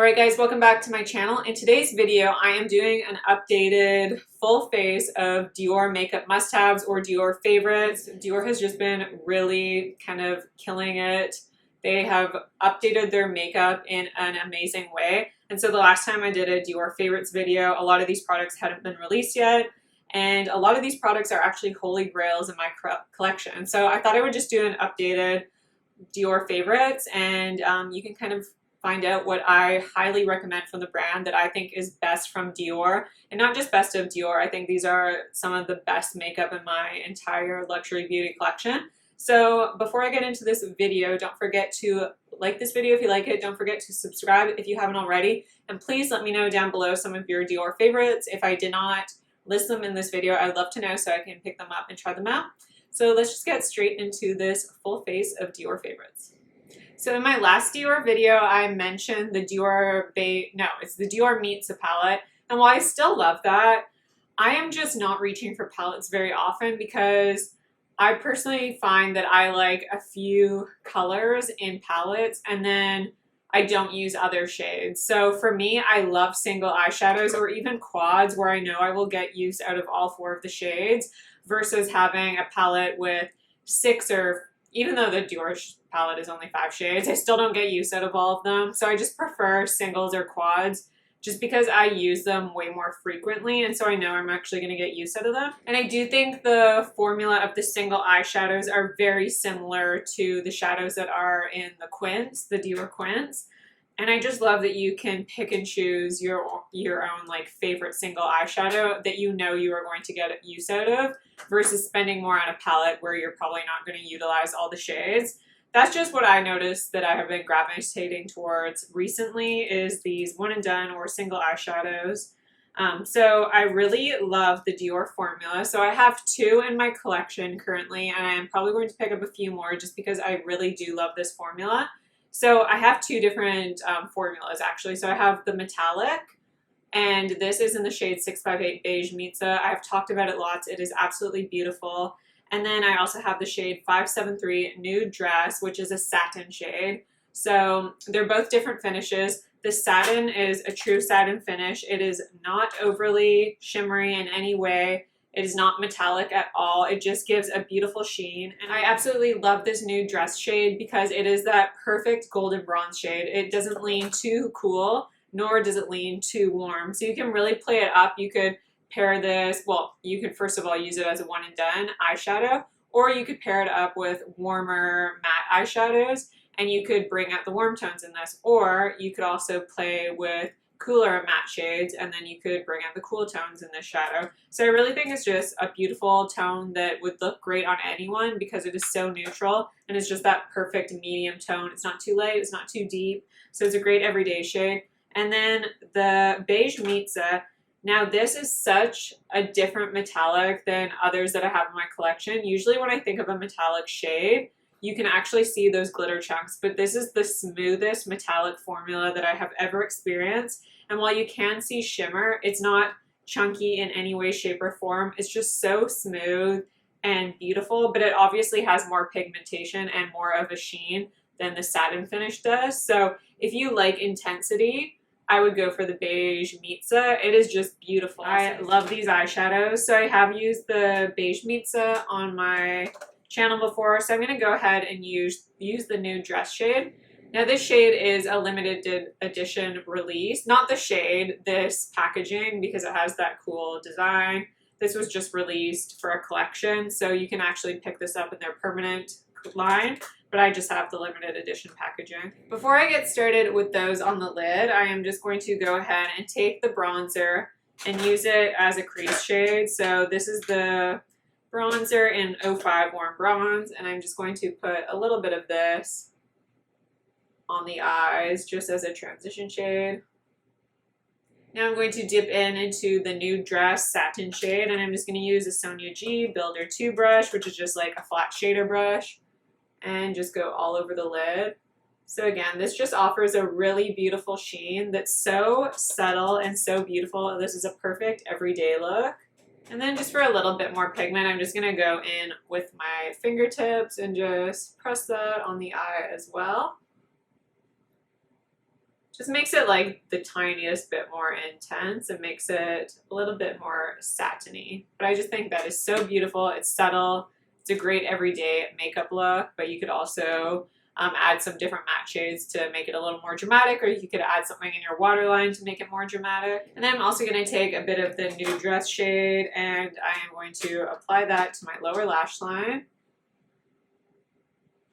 Alright guys, welcome back to my channel. In today's video, I am doing an updated full face of Dior makeup must-haves or Dior favorites. Dior has just been really kind of killing it. They have updated their makeup in an amazing way. And so the last time I did a Dior favorites video, a lot of these products hadn't been released yet. And a lot of these products are actually holy grails in my collection. So I thought I would just do an updated Dior favorites and you can kind of find out what I highly recommend from the brand that I think is best from Dior. And not just best of Dior, I think these are some of the best makeup in my entire luxury beauty collection. So before I get into this video, don't forget to like this video if you like it. Don't forget to subscribe if you haven't already. And please let me know down below some of your Dior favorites. If I did not list them in this video, I'd love to know so I can pick them up and try them out. So let's just get straight into this full face of Dior favorites. So in my last Dior video, I mentioned the Dior it's the Dior Meets palette. And while I still love that, I am just not reaching for palettes very often because I personally find that I like a few colors in palettes and then I don't use other shades. So for me, I love single eyeshadows or even quads where I know I will get use out of all four of the shades versus having a palette with 6 or even though the Dior palette is only 5 shades, I still don't get use out of all of them. So I just prefer singles or quads just because I use them way more frequently. And so I know I'm actually going to get use out of them. And I do think the formula of the single eyeshadows are very similar to the shadows that are in the Quints, the Dior Quints. And I just love that you can pick and choose your own like favorite single eyeshadow that you know you are going to get use out of versus spending more on a palette where you're probably not going to utilize all the shades. That's just what I noticed that I have been gravitating towards recently is these one and done or single eyeshadows. So I really love the Dior formula. So I have 2 in my collection currently and I am probably going to pick up a few more just because I really do love this formula. So I have 2 different formulas actually. So I have the metallic, and this is in the shade 658 Beige Mitza. I've talked about it lots. It is absolutely beautiful. And then I also have the shade 573 Nude Dress, which is a satin shade. So they're both different finishes. The satin is a true satin finish. It is not overly shimmery in any way. It is not metallic at all. It just gives a beautiful sheen. And I absolutely love this Nude Dress shade because it is that perfect golden bronze shade. It doesn't lean too cool, nor does it lean too warm. So you can really play it up. You could pair this, well, you could first of all use it as a one and done eyeshadow, or you could pair it up with warmer matte eyeshadows and you could bring out the warm tones in this, or you could also play with cooler matte shades and then you could bring out the cool tones in this shadow. So I really think it's just a beautiful tone that would look great on anyone because it is so neutral and it's just that perfect medium tone. It's not too light, it's not too deep, so it's a great everyday shade. And then the Beige Mitza. Now this is such a different metallic than others that I have in my collection. Usually when I think of a metallic shade, you can actually see those glitter chunks, but this is the smoothest metallic formula that I have ever experienced. And while you can see shimmer, it's not chunky in any way, shape, or form. It's just so smooth and beautiful, but it obviously has more pigmentation and more of a sheen than the satin finish does. So if you like intensity, I would go for the Beige Mitza. It is just beautiful. I love these eyeshadows. So I have used the Beige Mitza on my channel before. So I'm going to go ahead and use the Nude Dress shade. Now this shade is a limited edition release. Not the shade, this packaging, because it has that cool design. This was just released for a collection. So you can actually pick this up in their permanent line, but I just have the limited edition packaging. Before I get started with those on the lid, I am just going to go ahead and take the bronzer and use it as a crease shade. So this is the bronzer in 05 Warm Bronze, and I'm just going to put a little bit of this on the eyes just as a transition shade. Now I'm going to dip into the Nude Dress satin shade, and I'm just going to use a Sonia G Builder 2 brush, which is just like a flat shader brush, and just go all over the lid. So again, this just offers a really beautiful sheen that's so subtle and so beautiful. This is a perfect everyday look. And then just for a little bit more pigment, I'm just going to go in with my fingertips and just press that on the eye as well. just makes it like the tiniest bit more intense. It makes it a little bit more satiny. But I just think that is so beautiful. It's subtle. It's a great everyday makeup look, but you could also add some different matte shades to make it a little more dramatic, or you could add something in your waterline to make it more dramatic. And then I'm also going to take a bit of the Nude Dress shade, and I am going to apply that to my lower lash line.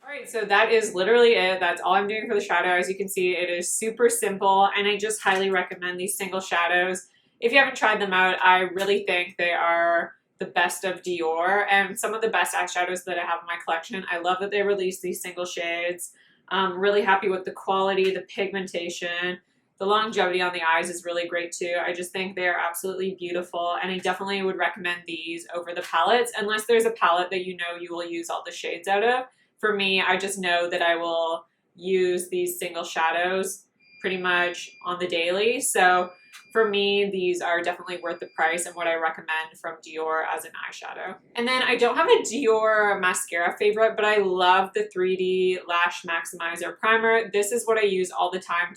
Alright, so that is literally it. That's all I'm doing for the shadow. As you can see, it is super simple, and I just highly recommend these single shadows. If you haven't tried them out, I really think they are the best of Dior and some of the best eyeshadows that I have in my collection. I love that they release these single shades. I'm really happy with the quality, the pigmentation. The longevity on the eyes is really great too. I just think they are absolutely beautiful, and I definitely would recommend these over the palettes, unless there's a palette that you know you will use all the shades out of. For me, I just know that I will use these single shadows pretty much on the daily. So for me, these are definitely worth the price and what I recommend from Dior as an eyeshadow. And then I don't have a Dior mascara favorite, but I love the 3D Lash Maximizer Primer. This is what I use all the time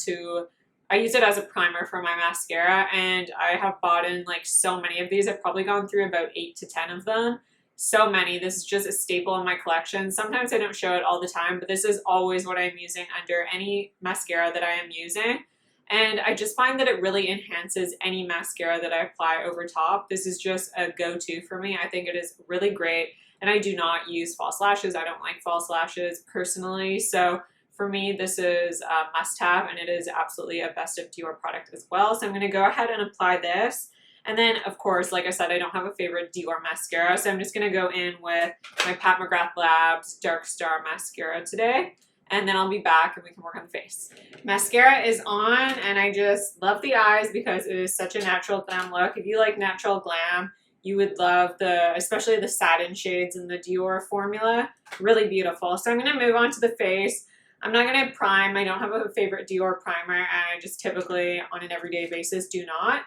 I use it as a primer for my mascara, and I have bought in like so many of these. I've probably gone through about 8 to 10 of them. So many. This is just a staple in my collection. Sometimes I don't show it all the time, but this is always what I'm using under any mascara that I am using. And I just find that it really enhances any mascara that I apply over top. This is just a go-to for me. I think it is really great. And I do not use false lashes. I don't like false lashes personally. So for me, this is a must-have, and it is absolutely a best of Dior product as well. So I'm going to go ahead and apply this. And then, of course, like I said, I don't have a favorite Dior mascara, so I'm just going to go in with my Pat McGrath Labs Dark Star Mascara today. And then I'll be back and we can work on the face. Mascara is on, and I just love the eyes because it is such a natural glam look. If you like natural glam, you would love especially the satin shades in the Dior formula. Really beautiful. So I'm going to move on to the face. I'm not going to prime. I don't have a favorite Dior primer, and I just typically, on an everyday basis, do not.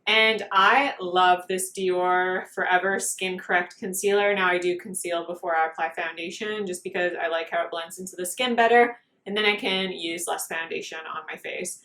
And I love this Dior Forever Skin Correct Concealer. Now I do conceal before I apply foundation just because I like how it blends into the skin better, and then I can use less foundation on my face.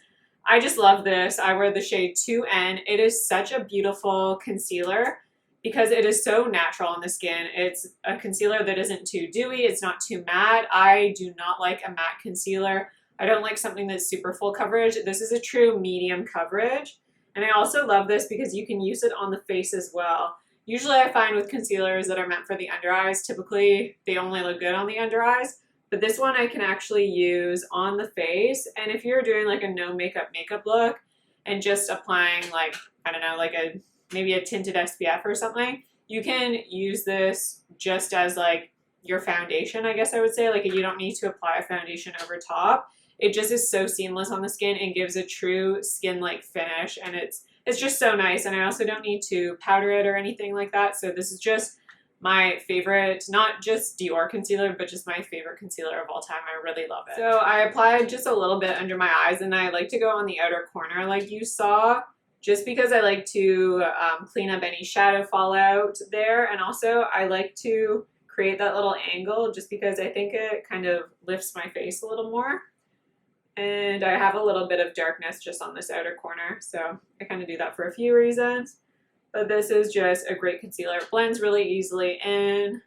I just love this. I wear the shade 2N. It is such a beautiful concealer because it is so natural on the skin. It's a concealer that isn't too dewy. It's not too matte. I do not like a matte concealer. I don't like something that's super full coverage. This is a true medium coverage. And I also love this because you can use it on the face as well. Usually I find with concealers that are meant for the under eyes, typically they only look good on the under eyes, but this one I can actually use on the face. And if you're doing like a no makeup look and just applying like, I don't know, like maybe a tinted SPF or something, you can use this just as like your foundation, I guess I would say. Like you don't need to apply a foundation over top. It just is so seamless on the skin and gives a true skin-like finish, and it's just so nice. And I also don't need to powder it or anything like that. So this is just my favorite, not just Dior concealer, but just my favorite concealer of all time. I really love it. So I applied just a little bit under my eyes, and I like to go on the outer corner like you saw, just because I like to clean up any shadow fallout there. And also I like to create that little angle just because I think it kind of lifts my face a little more. And I have a little bit of darkness just on this outer corner, so I kind of do that for a few reasons. But this is just a great concealer. It blends really easily in.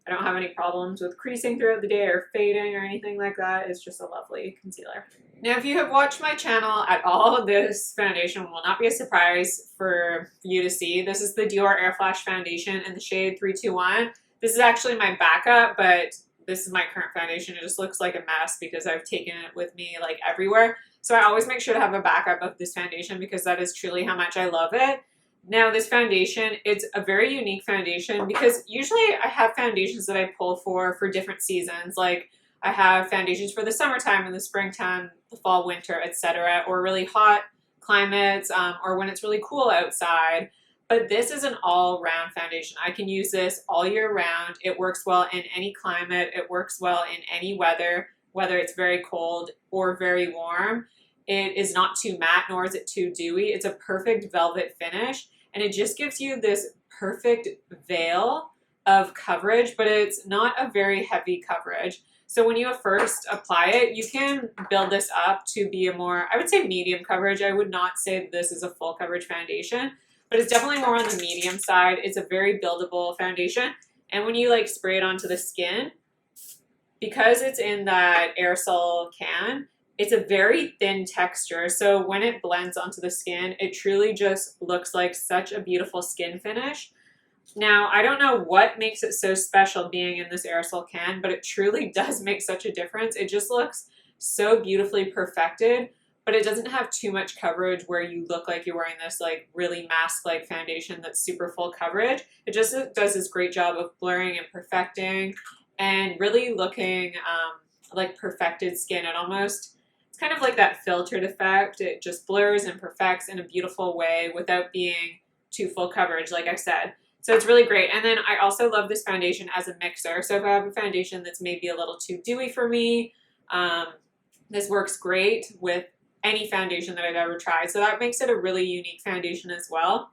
I don't have any problems with creasing throughout the day or fading or anything like that. It's just a lovely concealer. Now, if you have watched my channel at all, this foundation will not be a surprise for you to see. This is the Dior Air Flash Foundation in the shade 321. This is actually my backup, but this is my current foundation. It just looks like a mess because I've taken it with me like everywhere. So I always make sure to have a backup of this foundation because that is truly how much I love it. Now this foundation, it's a very unique foundation because usually I have foundations that I pull for different seasons. Like I have foundations for the summertime and the springtime, the fall, winter, etc., or really hot climates, or when it's really cool outside. But this is an all-round foundation. I can use this all year round. It works well in any climate. It works well in any weather, whether it's very cold or very warm. It is not too matte, nor is it too dewy. It's a perfect velvet finish, and it just gives you this perfect veil of coverage, but it's not a very heavy coverage. So when you first apply it, you can build this up to be a more, I would say medium coverage. I would not say this is a full coverage foundation, but it's definitely more on the medium side. It's a very buildable foundation. And when you like spray it onto the skin, because it's in that aerosol can, it's a very thin texture. So when it blends onto the skin, it truly just looks like such a beautiful skin finish. Now, I don't know what makes it so special being in this aerosol can, but it truly does make such a difference. It just looks so beautifully perfected, but it doesn't have too much coverage where you look like you're wearing this like really mask-like foundation that's super full coverage. It just does this great job of blurring and perfecting and really looking like perfected skin. It almost, it's kind of like that filtered effect. It just blurs and perfects in a beautiful way without being too full coverage, like I said. So it's really great. And then I also love this foundation as a mixer. So if I have a foundation that's maybe a little too dewy for me, this works great with any foundation that I've ever tried. So that makes it a really unique foundation as well.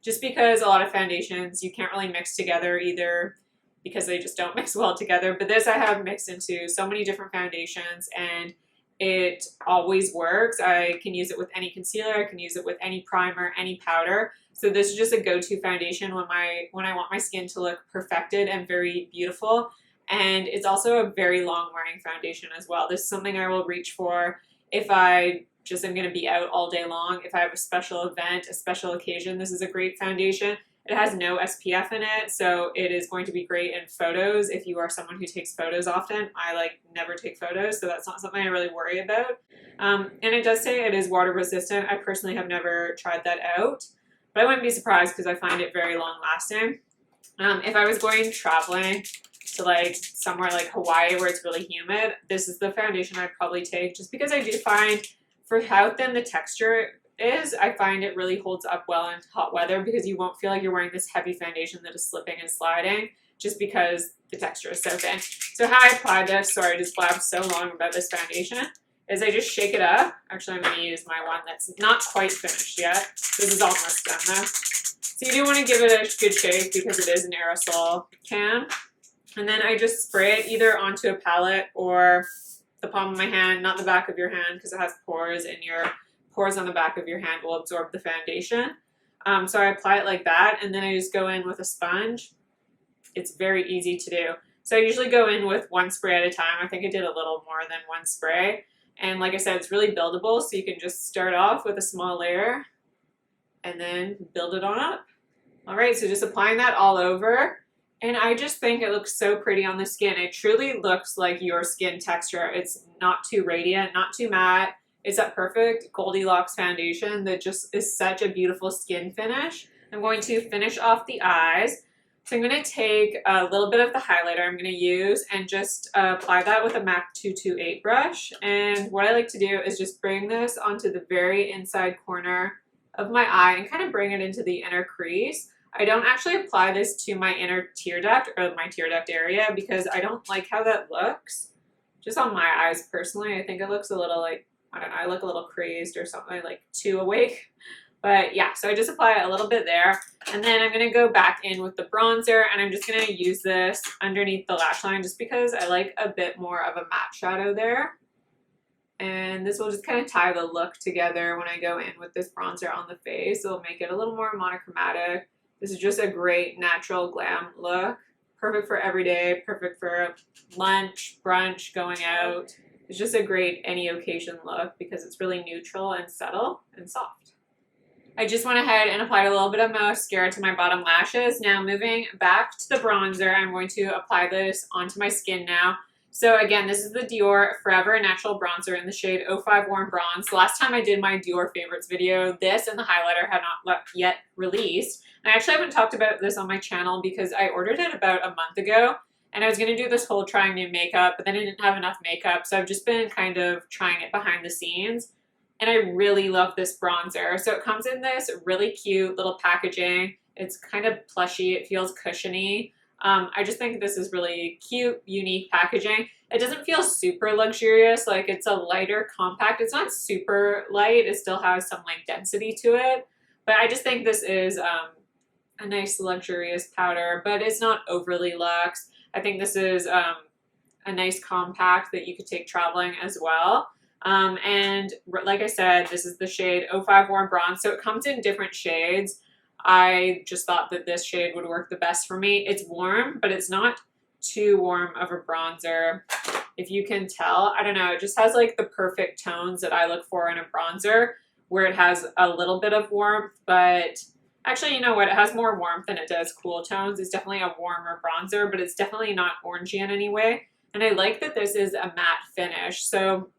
Just because a lot of foundations you can't really mix together either because they just don't mix well together. But this I have mixed into so many different foundations and it always works. I can use it with any concealer. I can use it with any primer, any powder. So this is just a go-to foundation when I want my skin to look perfected and very beautiful. And it's also a very long wearing foundation as well. This is something I will reach for if I just am going to be out all day long. If I have a special event, a special occasion, this is a great foundation. It has no SPF in it, so it is going to be great in photos if you are someone who takes photos often. I like never take photos, so that's not something I really worry about. And it does say it is water resistant. I personally have never tried that out, but I wouldn't be surprised because I find it very long lasting. If I was going traveling to like somewhere like Hawaii where it's really humid, this is the foundation I'd probably take just because I do find for how thin the texture is, I find it really holds up well in hot weather because you won't feel like you're wearing this heavy foundation that is slipping and sliding just because the texture is so thin. So how I apply this, sorry I just blabbed so long about this foundation, is I just shake it up. Actually, I'm going to use my one that's not quite finished yet. This is almost done though. So you do want to give it a good shake because it is an aerosol can. And then I just spray it either onto a palette or the palm of my hand, not the back of your hand because it has pores and your pores on the back of your hand will absorb the foundation. So I apply it like that and then I just go in with a sponge. It's very easy to do. So I usually go in with one spray at a time. I think I did a little more than one spray. And like I said, it's really buildable, so you can just start off with a small layer and then build it on up. All right, so just applying that all over. And I just think it looks so pretty on the skin. It truly looks like your skin texture. It's not too radiant, not too matte. It's that perfect Goldilocks foundation that just is such a beautiful skin finish. I'm going to finish off the eyes. So I'm going to take a little bit of the highlighter I'm going to use and just apply that with a MAC 228 brush. And what I like to do is just bring this onto the very inside corner of my eye and kind of bring it into the inner crease. I don't actually apply this to my inner tear duct or my tear duct area because I don't like how that looks. Just on my eyes personally, I think it looks a little like, I don't know, I look a little crazed or something, like too awake. But yeah, so I just apply it a little bit there. And then I'm going to go back in with the bronzer and I'm just going to use this underneath the lash line just because I like a bit more of a matte shadow there. And this will just kind of tie the look together when I go in with this bronzer on the face. It'll make it a little more monochromatic. This is just a great natural glam look. Perfect for every day, perfect for lunch, brunch, going out. It's just a great any occasion look because it's really neutral and subtle and soft. I just went ahead and applied a little bit of mascara to my bottom lashes. Now moving back to the bronzer, I'm going to apply this onto my skin now. So again, this is the Dior Forever Natural Bronzer in the shade 05 Warm Bronze. The last time I did my Dior favorites video, this and the highlighter had not yet released. And I actually haven't talked about this on my channel because I ordered it about a month ago and I was going to do this whole trying new makeup, but then I didn't have enough makeup. So I've just been kind of trying it behind the scenes. And I really love this bronzer. So it comes in this really cute little packaging. It's kind of plushy. It feels cushiony. I just think this is really cute, unique packaging. It doesn't feel super luxurious. Like it's a lighter compact. It's not super light. It still has some like density to it. But I just think this is a nice luxurious powder, but it's not overly luxe. I think this is a nice compact that you could take traveling as well. And like I said, this is the shade 05 Warm Bronze, so it comes in different shades. I just thought that this shade would work the best for me. It's warm, but it's not too warm of a bronzer. If you can tell, I don't know, it just has like the perfect tones that I look for in a bronzer, where it has a little bit of warmth, but actually, you know what, it has more warmth than it does cool tones. It's definitely a warmer bronzer, but it's definitely not orangey in any way. And I like that this is a matte finish, so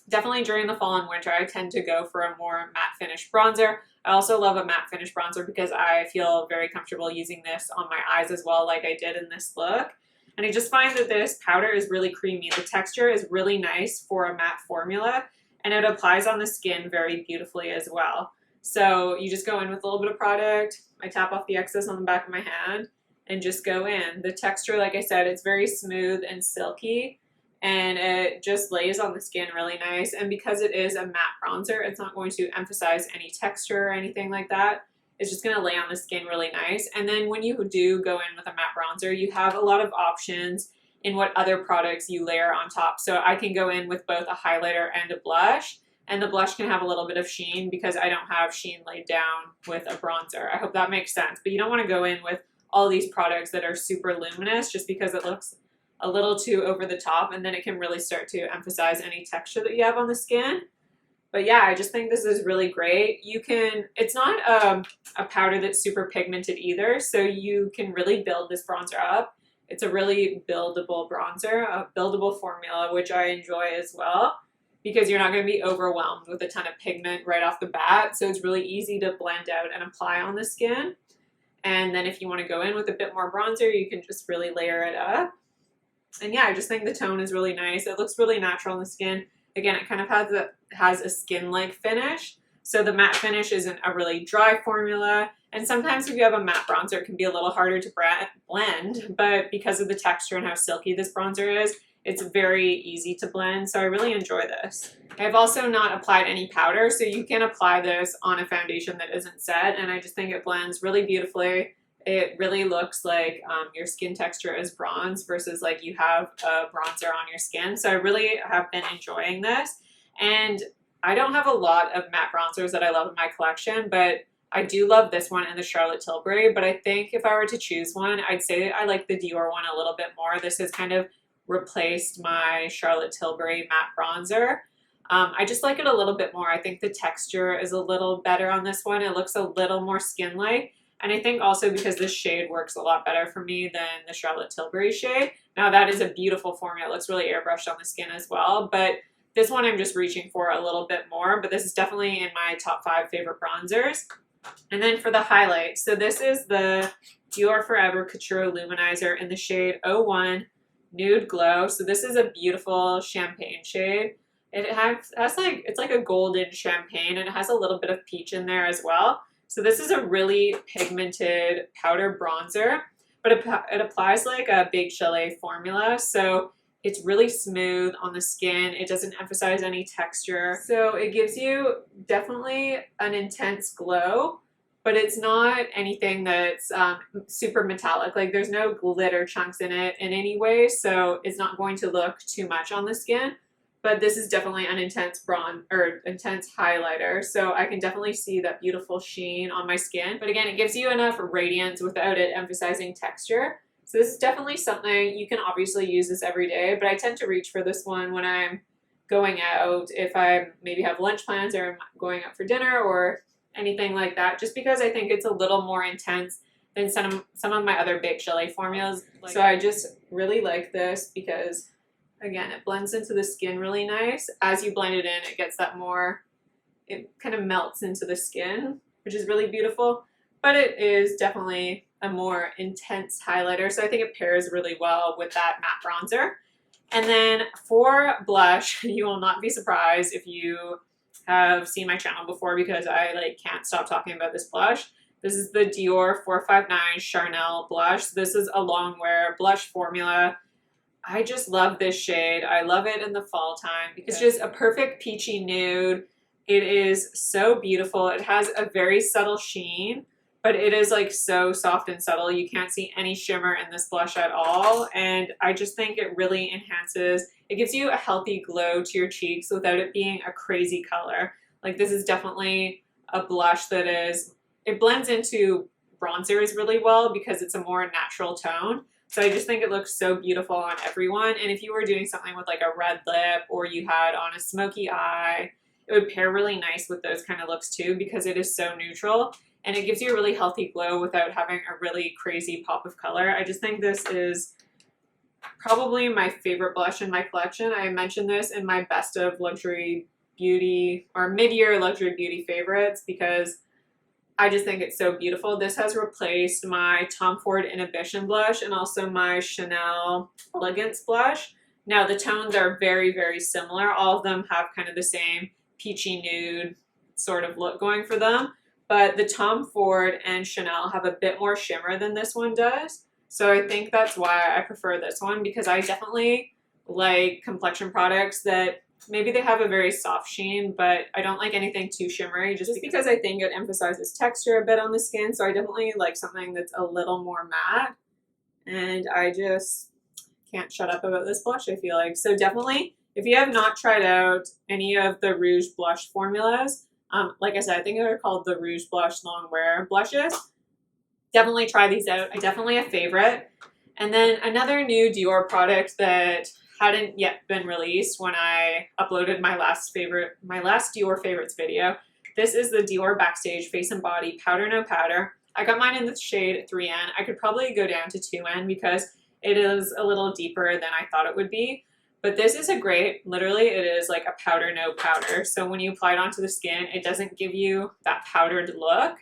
definitely during the fall and winter, I tend to go for a more matte finish bronzer. I also love a matte finish bronzer because I feel very comfortable using this on my eyes as well, like I did in this look. And I just find that this powder is really creamy. The texture is really nice for a matte formula, and it applies on the skin very beautifully as well. So you just go in with a little bit of product. I tap off the excess on the back of my hand and just go in. The texture, like I said, it's very smooth and silky, and it just lays on the skin really nice. And because it is a matte bronzer, it's not going to emphasize any texture or anything like that. It's just going to lay on the skin really nice. And then when you do go in with a matte bronzer, you have a lot of options in what other products you layer on top. So I can go in with both a highlighter and a blush, and the blush can have a little bit of sheen because I don't have sheen laid down with a bronzer. I hope that makes sense. But you don't want to go in with all these products that are super luminous just because it looks a little too over the top, and then it can really start to emphasize any texture that you have on the skin. But yeah, I just think this is really great. It's not a powder that's super pigmented either, so you can really build this bronzer up. It's a really buildable bronzer, a buildable formula, which I enjoy as well, because you're not going to be overwhelmed with a ton of pigment right off the bat. So it's really easy to blend out and apply on the skin. And then if you want to go in with a bit more bronzer, you can just really layer it up. And yeah, I just think the tone is really nice. It looks really natural on the skin. Again, it kind of has a skin-like finish. So the matte finish isn't a really dry formula. And sometimes if you have a matte bronzer, it can be a little harder to blend. But because of the texture and how silky this bronzer is, it's very easy to blend. So I really enjoy this. I've also not applied any powder, so you can apply this on a foundation that isn't set. And I just think it blends really beautifully. It really looks like your skin texture is bronze versus like you have a bronzer on your skin. So I really have been enjoying this. And I don't have a lot of matte bronzers that I love in my collection, but I do love this one and the Charlotte Tilbury. But I think if I were to choose one, I'd say I like the Dior one a little bit more. This has kind of replaced my Charlotte Tilbury matte bronzer. I just like it a little bit more. I think the texture is a little better on this one. It looks a little more skin-like. And I think also because this shade works a lot better for me than the Charlotte Tilbury shade. Now that is a beautiful formula. It looks really airbrushed on the skin as well. But this one I'm just reaching for a little bit more. But this is definitely in my top 5 favorite bronzers. And then for the highlight. So this is the Dior Forever Couture Luminizer in the shade 01 Nude Glow. So this is a beautiful champagne shade. It has like, it's like a golden champagne, and it has a little bit of peach in there as well. So this is a really pigmented powder bronzer, but it applies like a Big Chalet formula. So it's really smooth on the skin. It doesn't emphasize any texture. So it gives you definitely an intense glow, but it's not anything that's super metallic. Like there's no glitter chunks in it in any way. So it's not going to look too much on the skin. But this is definitely an intense intense highlighter. So I can definitely see that beautiful sheen on my skin. But again, it gives you enough radiance without it emphasizing texture. So this is definitely something you can obviously use this every day, but I tend to reach for this one when I'm going out, if I maybe have lunch plans or I'm going out for dinner or anything like that, just because I think it's a little more intense than some of my other Big Chalet formulas. So I just really like this because, again, it blends into the skin really nice. As you blend it in, it gets that more, it kind of melts into the skin, which is really beautiful. But it is definitely a more intense highlighter, so I think it pairs really well with that matte bronzer. And then for blush, you will not be surprised if you have seen my channel before because I can't stop talking about this blush. This is the Dior 459 Charnel blush. This is a long wear blush formula. I just love this shade. I love it in the fall time because it's just a perfect peachy nude. It is so beautiful. It has a very subtle sheen, but it is like so soft and subtle. You can't see any shimmer in this blush at all, and I just think it really enhances, it gives you a healthy glow to your cheeks without it being a crazy color. Like this is definitely a blush that is, it blends into bronzers really well because it's a more natural tone. So I just think it looks so beautiful on everyone. And if you were doing something with like a red lip or you had on a smoky eye, it would pair really nice with those kind of looks too because it is so neutral and it gives you a really healthy glow without having a really crazy pop of color. I just think this is probably my favorite blush in my collection. I mentioned this in my best of luxury beauty or mid-year luxury beauty favorites because I just think it's so beautiful. This has replaced my Tom Ford Inhibition blush and also my Chanel Elegance blush. Now the tones are very, very similar. All of them have kind of the same peachy nude sort of look going for them. But the Tom Ford and Chanel have a bit more shimmer than this one does. So I think that's why I prefer this one because I definitely like complexion products that maybe they have a very soft sheen, but I don't like anything too shimmery just because I think it emphasizes texture a bit on the skin. So I definitely like something that's a little more matte. And I just can't shut up about this blush, I feel like. So definitely, if you have not tried out any of the Rouge blush formulas, like I said, I think they're called the Rouge Blush Long Wear blushes. Definitely try these out. Definitely a favorite. And then another new Dior product that hadn't yet been released when I uploaded my last Dior favorites video. This is the Dior Backstage Face and Body Powder No Powder. I got mine in the shade 3N. I could probably go down to 2N because it is a little deeper than I thought it would be. But this is a great, literally it is like a powder no powder. So when you apply it onto the skin, it doesn't give you that powdered look.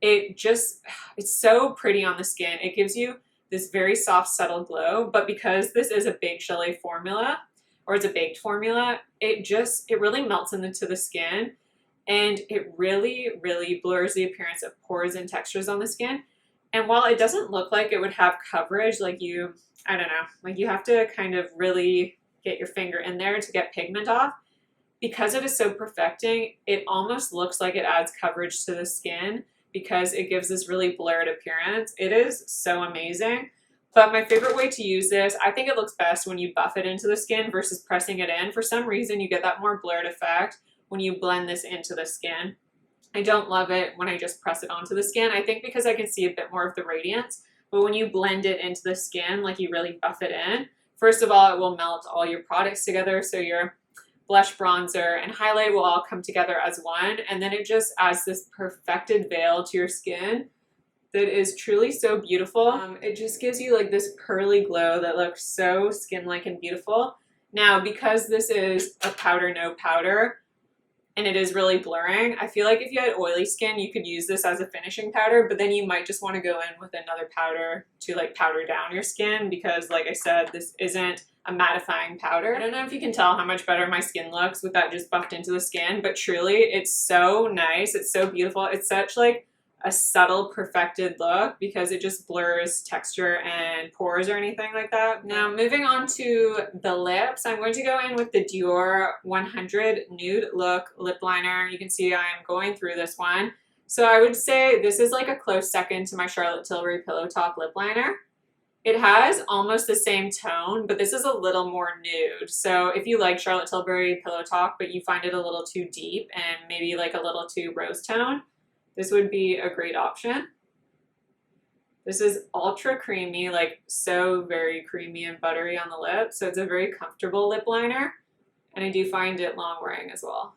It's so pretty on the skin. It gives you this very soft, subtle glow, but because this is a baked gelée formula, or it's a baked formula, it really melts into the skin, and it really, really blurs the appearance of pores and textures on the skin. And while it doesn't look like it would have coverage, like you have to kind of really get your finger in there to get pigment off, because it is so perfecting, it almost looks like it adds coverage to the skin, because it gives this really blurred appearance. It is so amazing. But my favorite way to use this, I think it looks best when you buff it into the skin versus pressing it in. For some reason, you get that more blurred effect when you blend this into the skin. I don't love it when I just press it onto the skin. I think because I can see a bit more of the radiance. But when you blend it into the skin, like you really buff it in, first of all, it will melt all your products together. So your blush, bronzer, and highlight will all come together as one, and then it just adds this perfected veil to your skin that is truly so beautiful. It just gives you like this pearly glow that looks so skin-like and beautiful. Now, because this is a powder no powder, and it is really blurring, I feel like if you had oily skin, you could use this as a finishing powder, but then you might just want to go in with another powder to like powder down your skin because, like I said, this isn't a mattifying powder. I don't know if you can tell how much better my skin looks with that just buffed into the skin, but truly, it's so nice. It's so beautiful. It's such like a subtle, perfected look because it just blurs texture and pores or anything like that. Now, moving on to the lips, I'm going to go in with the Dior 100 Nude Look Lip Liner. You can see I am going through this one. So I would say this is like a close second to my Charlotte Tilbury Pillow Talk Lip Liner. It has almost the same tone, but this is a little more nude. So if you like Charlotte Tilbury Pillow Talk, but you find it a little too deep and maybe like a little too rose tone, this would be a great option. This is ultra creamy, like so very creamy and buttery on the lips. So it's a very comfortable lip liner, and I do find it long wearing as well.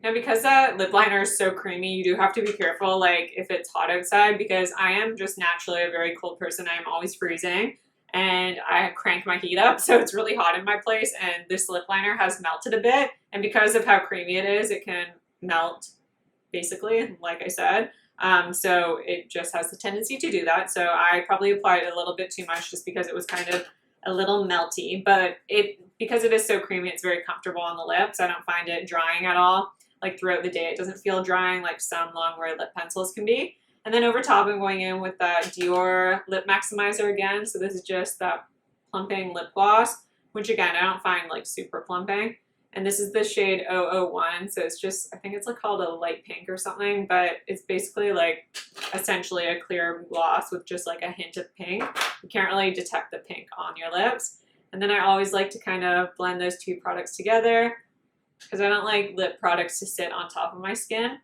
Now, because that lip liner is so creamy, you do have to be careful, like if it's hot outside, because I am just naturally a very cold person. I am always freezing, and I crank my heat up, so it's really hot in my place, and this lip liner has melted a bit, and because of how creamy it is, it can melt, basically, like I said. So it just has the tendency to do that. So I probably applied a little bit too much just because it was kind of a little melty, but because it is so creamy, it's very comfortable on the lips. I don't find it drying at all. Like throughout the day, it doesn't feel drying like some long wear lip pencils can be. And then over top, I'm going in with that Dior Lip Maximizer again. So this is just that plumping lip gloss, which again, I don't find like super plumping. And this is the shade 001, so it's just, I think it's like called a light pink or something, but it's basically like essentially a clear gloss with just like a hint of pink. You can't really detect the pink on your lips. And then I always like to kind of blend those two products together because I don't like lip products to sit on top of my skin.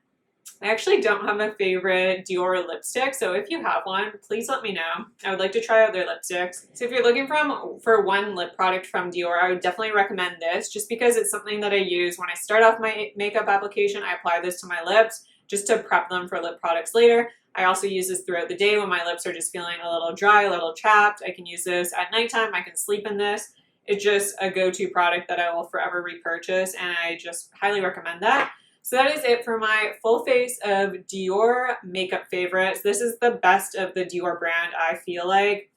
I actually don't have a favorite Dior lipstick, so if you have one, please let me know. I would like to try out their lipsticks. So if you're looking for one lip product from Dior, I would definitely recommend this, just because it's something that I use when I start off my makeup application. I apply this to my lips just to prep them for lip products later. I also use this throughout the day when my lips are just feeling a little dry, a little chapped. I can use this at nighttime. I can sleep in this. It's just a go-to product that I will forever repurchase, and I just highly recommend that. So that is it for my full face of Dior makeup favorites. This is the best of the Dior brand, I feel like.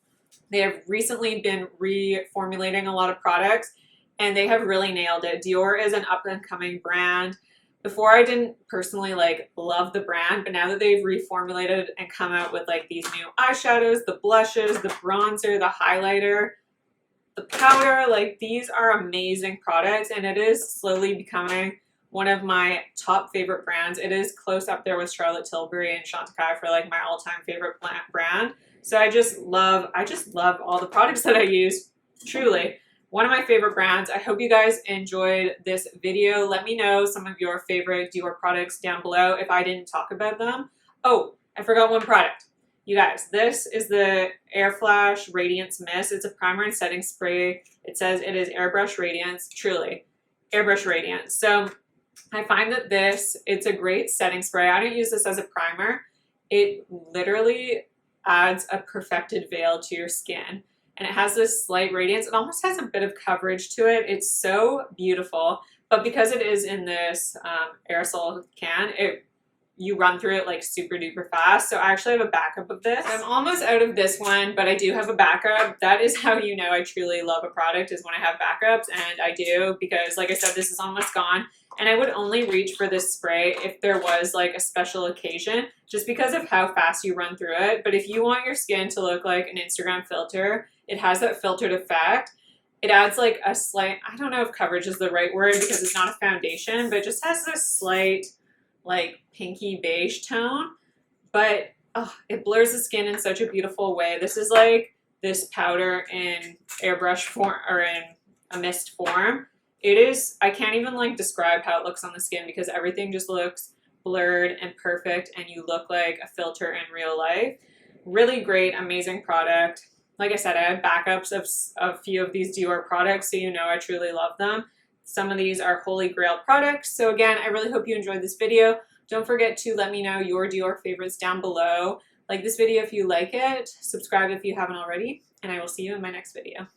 They have recently been reformulating a lot of products, and they have really nailed it. Dior is an up-and-coming brand. Before, I didn't personally like love the brand, but now that they've reformulated and come out with like these new eyeshadows, the blushes, the bronzer, the highlighter, the powder, like these are amazing products, and it is slowly becoming one of my top favorite brands. It is close up there with Charlotte Tilbury and Chantecaille for like my all-time favorite brand. So I just love all the products that I use, truly. One of my favorite brands. I hope you guys enjoyed this video. Let me know some of your favorite Dior products down below if I didn't talk about them. Oh, I forgot one product. You guys, this is the Air Flash Radiance Mist. It's a primer and setting spray. It says it is Airbrush Radiance, truly. Airbrush Radiance. So I find that it's a great setting spray. I don't use this as a primer. It literally adds a perfected veil to your skin. And it has this slight radiance. It almost has a bit of coverage to it. It's so beautiful. But because it is in this aerosol can, you run through it like super duper fast. So I actually have a backup of this. I'm almost out of this one, but I do have a backup. That is how you know I truly love a product, is when I have backups, and I do, because like I said, this is almost gone. And I would only reach for this spray if there was like a special occasion, just because of how fast you run through it. But if you want your skin to look like an Instagram filter, it has that filtered effect. It adds like a slight, I don't know if coverage is the right word because it's not a foundation, but it just has this slight like pinky beige tone, but it blurs the skin in such a beautiful way. This is like this powder in airbrush form, or in a mist form. It is, I can't even like describe how it looks on the skin, because everything just looks blurred and perfect, and you look like a filter in real life. Really great, amazing product. Like I said, I have backups of a few of these Dior products, so you know I truly love them. Some of these are holy grail products. So again, I really hope you enjoyed this video. Don't forget to let me know your Dior favorites down below. Like this video if you like it, subscribe if you haven't already, and I will see you in my next video.